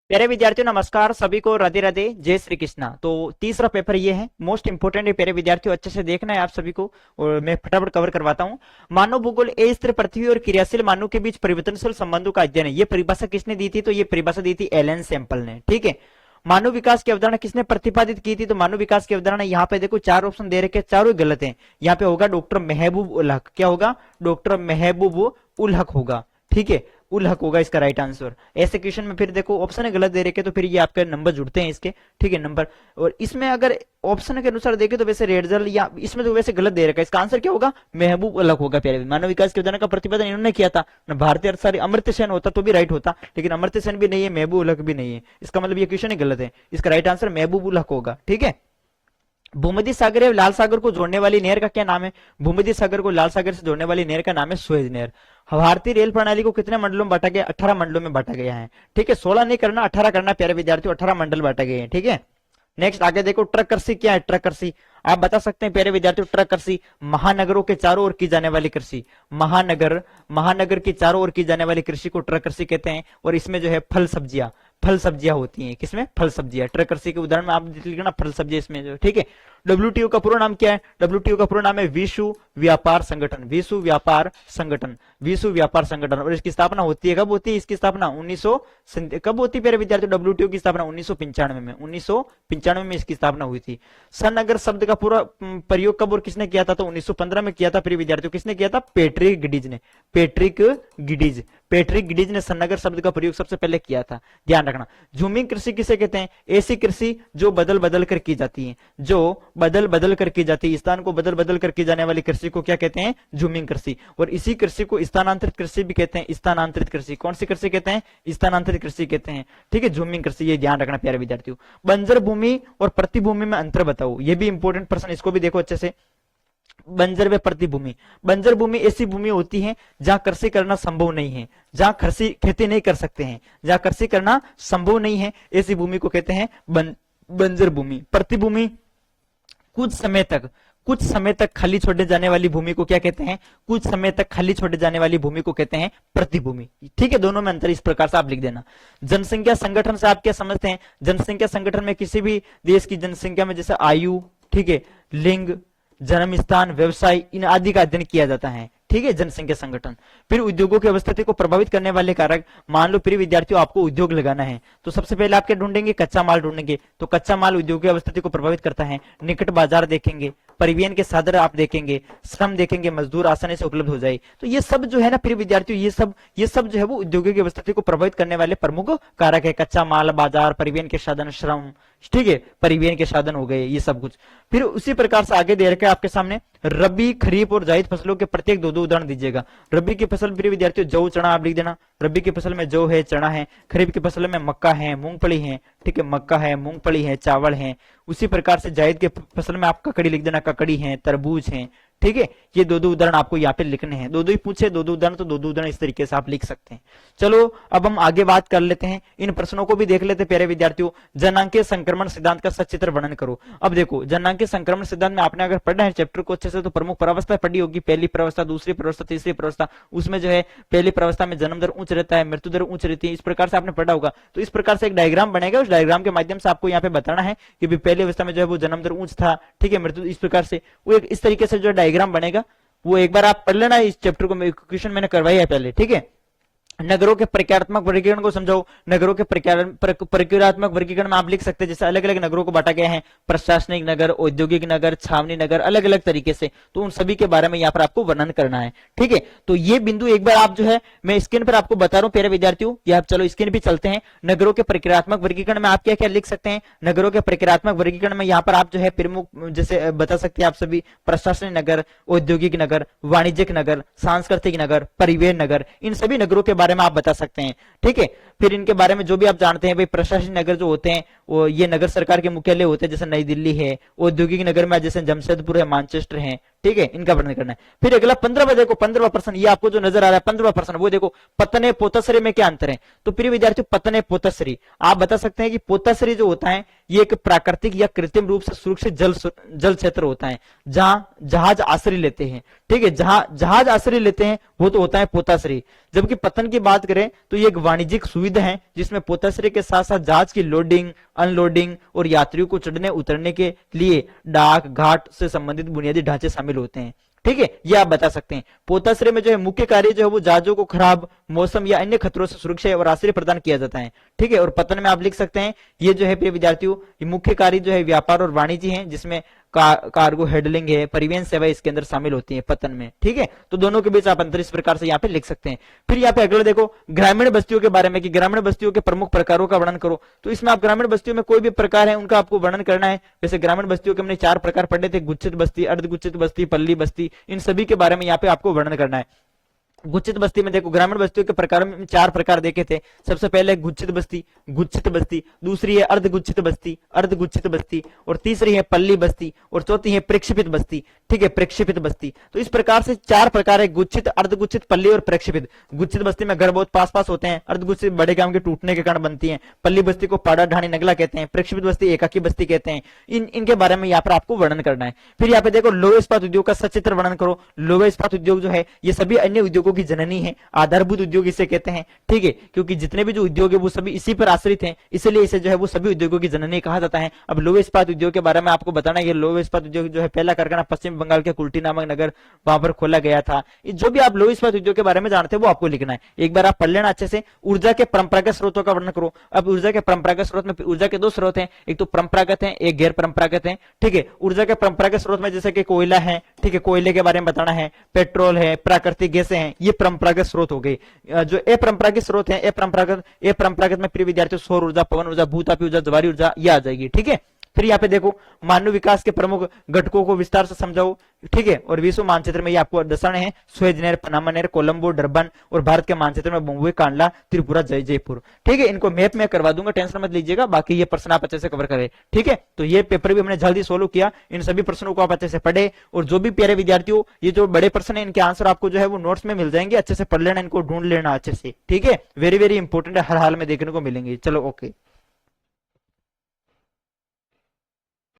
प्यारे विद्यार्थियों नमस्कार, सभी को राधे राधे, जय श्री कृष्णा। तो तीसरा पेपर ये है, मोस्ट इंपोर्टेंट है प्यारे विद्यार्थियों, अच्छे से देखना है आप सभी को। और मैं फटाफट कवर करवाता हूँ। मानव भूगोल ए स्थिर पृथ्वी और क्रियाशील मानव के बीच परिवर्तनशील संबंधों का अध्ययन है। ये परिभाषा किसने दी थी? तो ये परिभाषा दी थी एलन सैंपल ने। ठीक है। मानव विकास की अवधारणा किसने प्रतिपादित की थी? तो मानव विकास की अवधारणा यहाँ पे देखो चार ऑप्शन दे रखे, चारों गलत हैं। यहाँ पे होगा डॉक्टर महबूब उल हक। क्या होगा? डॉक्टर महबूब उल हक होगा। ठीक है, उल हक होगा इसका राइट आंसर। ऐसे क्वेश्चन में फिर देखो ऑप्शन गलत दे रखे तो फिर ये आपके नंबर जुड़ते हैं इसके। ठीक है, नंबर। और इसमें अगर ऑप्शन के अनुसार देखे तो वैसे रेडजल या इसमें तो वैसे गलत दे रखा है। इसका आंसर क्या होगा? महबूब उल हक होगा। प्यारे मानव विकास के अवधारणा का प्रतिपादन इन्होंने किया था ना। भारतीय अर्थशास्त्री अमर्त्य सेन होता तो भी राइट होता, लेकिन अमर्त्य सेन भी नहीं है, महबूब उल हक भी नहीं है। इसका मतलब ये क्वेश्चन ही गलत है। इसका राइट आंसर महबूब उल हक होगा। ठीक है। भूमध्य सागर या लाल सागर को जोड़ने वाली नहर का क्या नाम है? भूमध्य सागर को लाल सागर से जोड़ने वाली नहर का नाम है सुएज नहर। भारतीय रेल प्रणाली को कितने मंडलों में बांटा गया? 18 मंडलों में बांटा गया है। ठीक है, 16 नहीं करना, 18 करना प्यारे विद्यार्थियों, 18 मंडल बांटे गए हैं। ठीक है। नेक्स्ट आगे देखो, ट्रक कृषि क्या है? ट्रक कृषि आप बता सकते हैं प्यारे विद्यार्थियों। ट्रक कृषि महानगरों के चारों ओर की जाने वाली कृषि। महानगर की चारों ओर की जाने वाली कृषि को ट्रक कृषि कहते हैं। और इसमें जो है फल सब्जियां होती हैं। किसमें? फल सब्जियां। ट्रक कृषि के उदाहरण में आप लिखना फल सब्जियां इसमें जो। ठीक है। डब्ल्यूटीओ का पूरा नाम क्या है? डब्ल्यूटीओ का पूरा नाम है विश्व व्यापार संगठन। विश्व व्यापार संगठन, विश्व व्यापार संगठन। और इसकी स्थापना होती है, कब होती है इसकी स्थापना? 1900 कब होती है प्यारे विद्यार्थी? डब्ल्यूटीओ की स्थापना 1995 में। 1995 में इसकी स्थापना हुई थी। सन अगर शब्द का पूरा प्रयोग कब और किसने किया था? तो 1915 में किया था प्रिय विद्यार्थियों। किसने किया था? पैट्रिक गिडीज ने। पैट्रिक गिडीज ने सन्नगर शब्द का प्रयोग सबसे पहले किया था, ध्यान रखना। झूमिंग कृषि किसे कहते हैं? ऐसी कृषि जो बदल बदल कर की जाती है, जो बदल बदल कर की जाती है। स्थान को बदल बदल कर की जाने वाली कृषि को क्या कहते हैं? झूमिंग कृषि। और इसी कृषि को स्थानांतरित कृषि भी कहते हैं। स्थानांतरित कृषि कौन सी कृषि कहते हैं? स्थानांतरित कृषि कहते हैं। ठीक है, झूमिंग कृषि, ये ध्यान रखना प्यारे विद्यार्थियों। बंजर भूमि और प्रतिभूमि में अंतर बताओ, ये भी इंपॉर्टेंट प्रश्न, इसको भी देखो अच्छे से। बंजर व प्रतिभूमि। बंजर भूमि ऐसी भूमि होती है जहां कृषि करना संभव नहीं है, जहां कृषि खेती नहीं कर सकते हैं, जहां कृषि करना संभव नहीं है, ऐसी भूमि को कहते हैं बंजर भूमि। प्रतिभूमि कुछ समय तक खाली छोड़े जाने वाली भूमि को क्या कहते हैं? कुछ समय तक खाली छोड़े जाने वाली भूमि को कहते हैं प्रतिभूमि। ठीक है, दोनों में अंतर इस प्रकार से आप लिख देना। जनसंख्या संगठन से आप क्या समझते हैं? जनसंख्या संगठन में किसी भी देश की जनसंख्या में जैसे आयु, ठीक है, लिंग, जन्म स्थान, व्यवसाय, इन आदि का अध्ययन किया जाता है। ठीक है, जनसंख्या संगठन। फिर उद्योगों की अवस्थिति को प्रभावित करने वाले कारक। मान लो प्रिय विद्यार्थियों आपको उद्योग लगाना है तो सबसे पहले आप क्या ढूंढेंगे? कच्चा माल ढूंढेंगे। तो कच्चा माल उद्योग की अवस्थिति को प्रभावित करता है। निकट बाजार देखेंगे, परिवहन के साधन आप देखेंगे, श्रम देखेंगे, मजदूर आसानी से उपलब्ध हो जाए। तो ये सब जो है ना प्रिय विद्यार्थियों, ये सब जो है वो उद्योगों की अवस्थिति को प्रभावित करने वाले प्रमुख कारक है। कच्चा माल, बाजार, परिवहन के साधन, श्रम। ठीक है, परिवहन के साधन हो गए ये सब कुछ। फिर उसी प्रकार से आगे दे रखे आपके सामने रबी, खरीफ और जायद फसलों के प्रत्येक दो उदाहरण दीजिएगा। रबी की फसल प्रिय विद्यार्थियों जौ चना आप लिख देना। रबी की फसल में जौ है, चना है। खरीफ की फसल में मक्का है, मूंगफली है। ठीक है, मक्का है, मूंगफली है, चावल है। उसी प्रकार से जायद के फसल में आप ककड़ी लिख देना, ककड़ी है, तरबूज है। ठीक है, ये दो उदाहरण आपको यहाँ पे लिखने हैं। दो ही पूछे, दो उदाहरण तो दो उदाहरण इस तरीके से आप लिख सकते हैं। चलो अब हम आगे बात कर लेते हैं, इन प्रश्नों को भी देख लेते हैं प्यारे विद्यार्थियों। जनांकीय संक्रमण सिद्धांत का सचित्र वर्णन करो। अब देखो, जनांकीय संक्रमण सिद्धांत में आपने अगर पढ़ना है चैप्टर को अच्छे से तो प्रमुख प्रवस्था पढ़ी होगी। पहली प्रवस्था, दूसरी प्रवस्था, तीसरी प्रवस्था। उसमें जो है पहली प्रवस्था में जन्म दर उच्च रहता है, मृत्यु दर उच्च रहती है। इस प्रकार से आपने पढ़ा होगा। तो इस प्रकार से एक डायग्राम बनेगा, उस डायग्राम के माध्यम से आपको यहाँ पे बताना है कि पहली अवस्था में जो है वो जन्म दर उच्च था, ठीक है, मृत्यु इस प्रकार से। वो एक इस तरीके से जो डायग्राम बनेगा वो एक बार आप पढ़ लेना। इस चैप्टर को क्वेश्चन मैंने करवाया है पहले। ठीक है, नगरों के प्रक्रियात्मक वर्गीकरण को समझाओ। नगरों के प्रक्रियात्मक वर्गीकरण में आप लिख सकते हैं जैसे अलग अलग नगरों को बांटा गया है, प्रशासनिक नगर, औद्योगिक नगर, छावनी नगर, अलग अलग तरीके से। तो उन सभी के बारे में यहाँ पर आपको वर्णन करना है। ठीक है, तो ये बिंदु एक बार आप जो है मैं स्क्रीन पर आपको बता रहा हूँ प्यारे विद्यार्थियों। ये आप चलो स्क्रीन भी चलते हैं। नगरों के प्रक्रियात्मक वर्गीकरण में आप क्या क्या लिख सकते हैं? नगरों के प्रक्रियात्मक वर्गीकरण में यहाँ पर आप जो है प्रमुख जैसे बता सकते हैं आप सभी, प्रशासनिक नगर, औद्योगिक नगर, वाणिज्यिक नगर, सांस्कृतिक नगर, परिवहन नगर, इन सभी नगरों के बारे में आप बता सकते हैं। ठीक है, फिर इनके बारे में जो भी आप जानते हैं भाई, प्रशासनिक नगर जो होते हैं वो ये नगर सरकार के मुख्यालय होते हैं, जैसे नई दिल्ली है। औद्योगिक नगर में जैसे जमशेदपुर है, मैनचेस्टर है। ठीक है, इनका वर्णन करना है। फिर अगला 15वां देखो, 15वां प्रश्न, ये आपको जो नजर आ रहा है 15वां प्रश्न, वो देखो पतने पोताश्रय में क्या अंतर है। तो प्रिय विद्यार्थियों, पतने पोताश्रय आप बता सकते हैं कि पोताश्रय जो होता है ये एक प्राकृतिक या कृत्रिम रूप से सुरक्षित जल क्षेत्र होता है जहां जहाज आश्रय लेते हैं। ठीक है, जहां जहाज आश्रय लेते हैं वो तो होता है पोताश्रय। जबकि पतन की बात करें तो ये एक वाणिज्यिक सुविधा है जिसमें पोताश्रय के साथ साथ जहाज की लोडिंग, अनलोडिंग और यात्रियों को चढ़ने उतरने के लिए डाक घाट से संबंधित बुनियादी ढांचे शामिल होते हैं। ठीक है, ये आप बता सकते हैं। पोताश्रय में जो है मुख्य कार्य जो है वो जहाजों को खराब मौसम या अन्य खतरों से सुरक्षा और आश्रय प्रदान किया जाता है। ठीक है, और पतन में आप लिख सकते हैं ये जो है प्रिय विद्यार्थियों, ये मुख्य कार्य जो है व्यापार और वाणिज्य है, जिसमें कार्गो हैंडलिंग है, परिवहन सेवा इसके अंदर शामिल होती है पतन में। ठीक है, तो दोनों के बीच आप अंतर इस प्रकार से यहाँ पे लिख सकते हैं। फिर यहाँ पे अगला देखो ग्रामीण बस्तियों के बारे में कि ग्रामीण बस्तियों के प्रमुख प्रकारों का वर्णन करो। तो इसमें आप ग्रामीण बस्तियों में कोई भी प्रकार है उनका आपको वर्णन करना है। जैसे ग्रामीण बस्तियों के हमने 4 प्रकार पढ़े थे, गुच्छित बस्ती, अर्धगुच्छित बस्ती, पल्ली बस्ती, इन सभी के बारे में यहाँ पे आपको वर्णन करना है। गुच्छित बस्ती में देखो ग्रामीण बस्तियों के प्रकार में 4 प्रकार देखे थे। सबसे पहले गुच्छित बस्ती, दूसरी है अर्धगुच्छित बस्ती, और तीसरी है पल्ली बस्ती, और चौथी है प्रक्षेपित बस्ती। ठीक है, प्रक्षेपित बस्ती। तो इस प्रकार से 4 प्रकार है, गुच्छित, अर्धगुच्छित, पल्ली और प्रक्षेपित। गुच्छित बस्ती में घर बहुत पास पास होते हैं, अर्धगुच्छित बड़े गांव के टूटने के कारण बनती है, पल्ली बस्ती को पाड़ा ढाणी नगला कहते हैं, प्रक्षेपित बस्ती एकाकी बस्ती कहते हैं। इनके बारे में यहाँ पर आपको वर्णन करना है। फिर यहाँ पे देखो लोह इस्पात उद्योग का सचित्र वर्णन करो। लोह इस्पात उद्योग जो है ये सभी अन्य उद्योगों की जननी है, आधारभूत उद्योग इसे कहते हैं। ठीक है, क्योंकि जितने भी जो उद्योग है वो सभी इसी पर आश्रित हैं, इसलिए इसे जो है वो सभी उद्योगों की जननी कहा जाता है। अब लोह इस्पात उद्योग के बारे में आपको बताना है, लोह इस्पात उद्योग जो है पहला कारखाना पश्चिम बंगाल के कुल्टी नामक नगर वहां पर खोला गया था। जो भी आप लोह इस्पात उद्योग के बारे में जानते हैं वो आपको लिखना है, एक बार आप पढ़ लेना अच्छे से। ऊर्जा के परंपरागत स्रोतों का वर्णन करो। अब ऊर्जा के परंपरागत स्रोत में ऊर्जा के 2 स्रोत हैं, एक तो परंपरागत है, एक गैर परंपरागत है। ठीक है, ऊर्जा के परंपरागत स्रोत में जैसे कि कोयला है, ठीक है, कोयले के बारे में बताना है, पेट्रोल है, प्राकृतिक गैसें हैं, ये परंपरागत स्रोत हो गए। जो अपरंपरागत स्रोत है, अपरंपरागत में प्रिय विद्यार्थियों सौर ऊर्जा, पवन ऊर्जा, भूतापी ऊर्जा, ज्वारी ऊर्जा ये आ जाएगी। ठीक है, फिर यहाँ पे देखो मानव विकास के प्रमुख घटकों को विस्तार से समझाओ। ठीक है, और विश्व मानचित्र में ये आपको दर्शाने हैं, सुएज नहर, पनामा नहर, कोलंबो, डरबन, और भारत के मानचित्र में बम्बई, कांडला, त्रिपुरा, जयपुर। ठीक है, इनको मैप में करवा दूंगा, टेंशन मत लीजिएगा, बाकी ये प्रश्न आप अच्छे से कवर करें। ठीक है, तो ये पेपर भी हमने जल्दी सोल्व किया, इन सभी प्रश्नों को आप अच्छे से पढ़े, और जो भी प्यारे विद्यार्थियों ये जो बड़े प्रश्न है इनके आंसर आपको जो है वो नोट्स में मिल जाएंगे, अच्छे से पढ़ लेना, इनको ढूंढ लेना अच्छे से। ठीक है, वेरी वेरी इंपॉर्टेंट है, हर हाल में देखने को मिलेंगे। चलो ओके।